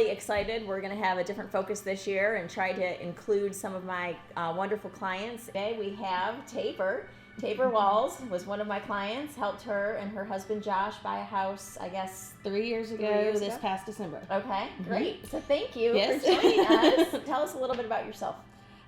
really excited. We're going to have a different focus this year and try to include some of my wonderful clients. Today we have Tabor. Tabor Walls was one of my clients, helped her and her husband Josh buy a house, I guess, 3 years ago this past December. Okay, great. So thank you Yes. for joining us. Tell us a little bit about yourself.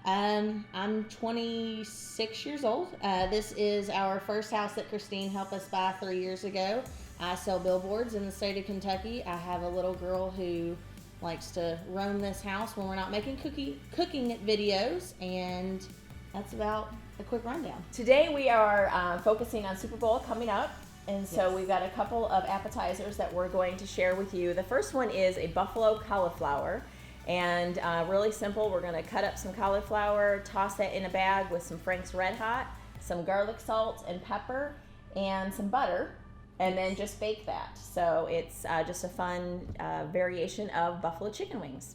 I'm 26 years old. This is our first house that Christine helped us buy 3 years ago. I sell billboards in the state of Kentucky. I have a little girl who likes to roam this house when we're not making cooking videos, and that's about a quick rundown. Today we are focusing on Super Bowl coming up, and so we've got a couple of appetizers that we're going to share with you. The first one is a buffalo cauliflower, and really simple. We're going to cut up some cauliflower, toss that in a bag with some Frank's Red Hot, some garlic salt and pepper, and some butter, and then just bake that. So it's just a fun variation of buffalo chicken wings.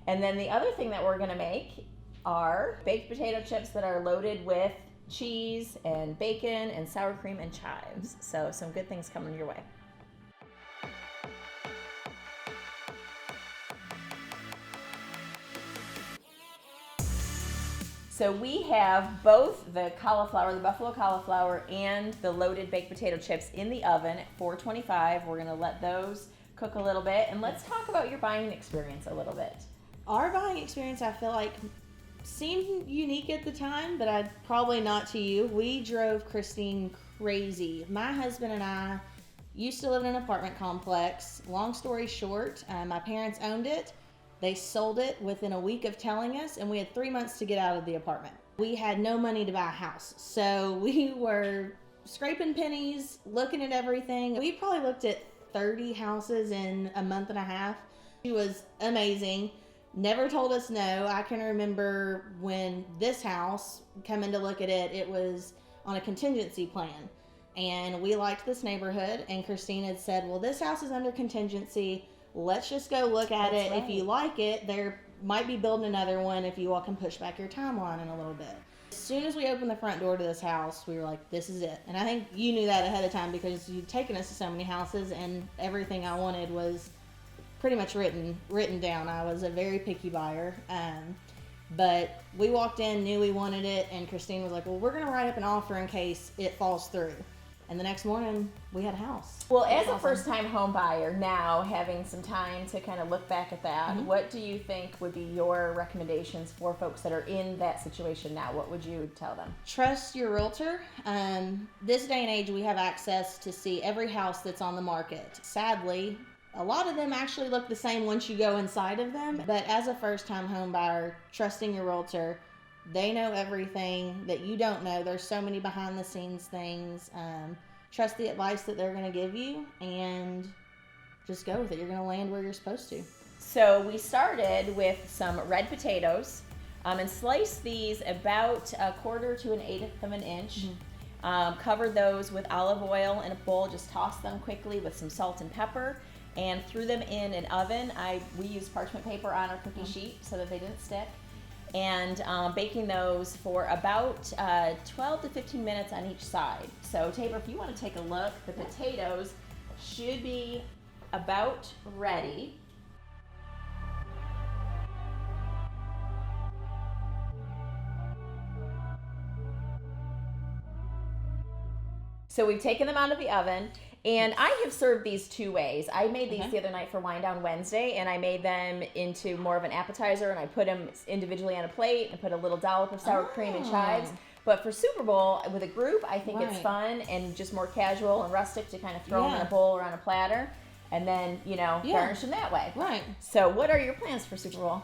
And then the other thing that we're going to make are baked potato chips that are loaded with cheese and bacon and sour cream and chives. So some good things coming your way. So we have both the cauliflower, the buffalo cauliflower, and the loaded baked potato chips in the oven at 425. We're gonna let those cook a little bit, and let's talk about your buying experience a little bit. Our buying experience, I feel like, seemed unique at the time, but probably not to you. We drove Christine crazy. My husband and I used to live in an apartment complex. Long story short, my parents owned it. They sold it within a week of telling us, and we had 3 months to get out of the apartment. We had no money to buy a house, so we were scraping pennies, looking at everything. We probably looked at 30 houses in a month and a half. She was amazing. Never told us no. I can remember when this house, coming to look at it, it was on a contingency plan. And we liked this neighborhood, and Christine had said, well, this house is under contingency. Let's just go look at it. Right. If you like it, there might be building another one if you all can push back your timeline in a little bit. As soon as we opened the front door to this house, we were like, this is it. And I think you knew that ahead of time because you'd taken us to so many houses, and everything I wanted was pretty much written down. I was a very picky buyer. But we walked in, knew we wanted it, and Christine was like, well, we're going to write up an offer in case it falls through. And the next morning, we had a house. Well, as a first-time home buyer, now having some time to kind of look back at that, what do you think would be your recommendations for folks that are in that situation now? What would you tell them? Trust your realtor. This day and age, we have access to see every house that's on the market. Sadly, a lot of them actually look the same once you go inside of them. But as a first-time home buyer, trusting your realtor, they know everything that you don't know. There's so many behind-the-scenes things. Trust the advice that they're going to give you, and just go with it. You're going to land where you're supposed to. So we started with some red potatoes, and sliced these about 1/4 to 1/8 of an inch. Covered those with olive oil in a bowl. Just tossed them quickly with some salt and pepper, and threw them in an oven. We used parchment paper on our cookie sheet so that they didn't stick. And baking those for about 12 to 15 minutes on each side. So Tabor, if you want to take a look, the potatoes should be about ready. So we've taken them out of the oven, and I have served these 2 ways. I made these the other night for Wine Down Wednesday, and I made them into more of an appetizer, and I put them individually on a plate and put a little dollop of sour cream and chives. But for Super Bowl, with a group, I think it's fun and just more casual and rustic to kind of throw them in a bowl or on a platter, and then, garnish them that way. Right. So what are your plans for Super Bowl?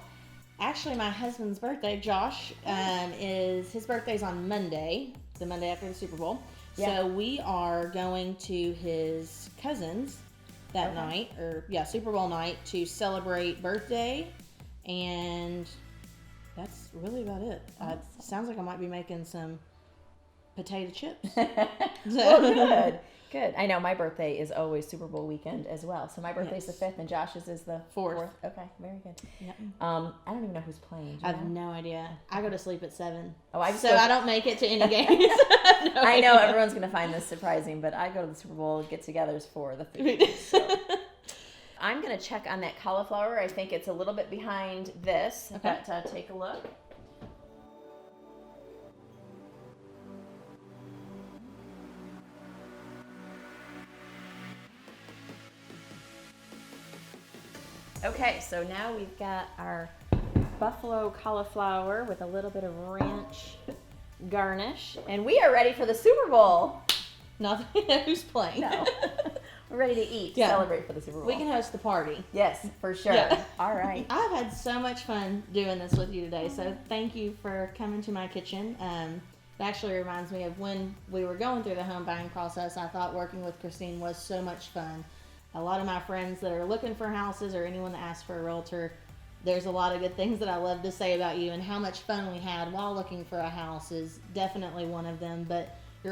Actually, my husband's birthday, Josh, his birthday's on Monday, the Monday after the Super Bowl. Yeah. So we are going to his cousin's that night, Super Bowl night, to celebrate birthday, and that's really about it. Sounds like I might be making some potato chips. Well, good. I know my birthday is always Super Bowl weekend as well. So my birthday's the 5th and Josh's is the 4th. Okay, very good. Yeah. I don't even know who's playing. I have no idea. I go to sleep at 7. Oh, I don't make it to any games. I know everyone's going to find this surprising, but I go to the Super Bowl get-togethers for the food. So. I'm going to check on that cauliflower. I think it's a little bit behind this, Okay. but take a look. Okay, so now we've got our buffalo cauliflower with a little bit of ranch garnish, and we are ready for the Super Bowl. Nothing who's playing. No. We're ready to eat, Yeah. celebrate for the Super Bowl. We can host the party. Yes, for sure. Yeah. All right. I've had so much fun doing this with you today, so thank you for coming to my kitchen. It actually reminds me of when we were going through the home buying process. I thought working with Christine was so much fun. A lot of my friends that are looking for houses or anyone that asks for a realtor, there's a lot of good things that I love to say about you, and how much fun we had while looking for a house is definitely one of them. But you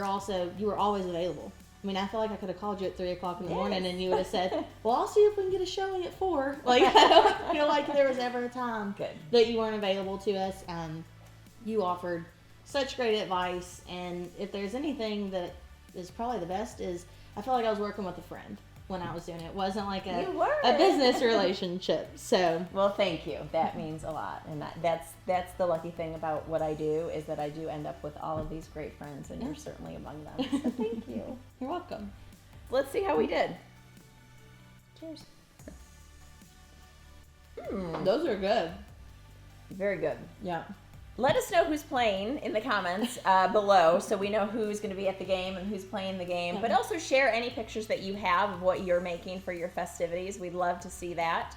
were always available. I mean, I feel like I could have called you at 3 o'clock in the morning and you would have said, well, I'll see if we can get a showing at 4. Like, I don't feel like there was ever a time Good. that you weren't available to us. You offered such great advice, and if there's anything that is probably the best is I felt like I was working with a friend when I was doing it. It wasn't like You were. a business relationship. So Well, thank you. That means a lot, and that's the lucky thing about what I do is that I do end up with all of these great friends, and you're certainly among them. So thank you. you're welcome. Let's see how we did. Cheers. Hmm, Those are good. very good. Yeah. Let us know who's playing in the comments below so we know who's going to be at the game and who's playing the game. But also share any pictures that you have of what you're making for your festivities. We'd love to see that.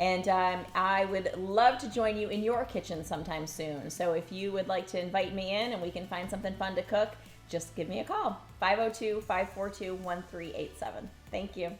And I would love to join you in your kitchen sometime soon. So if you would like to invite me in and we can find something fun to cook, just give me a call. 502-542-1387. Thank you.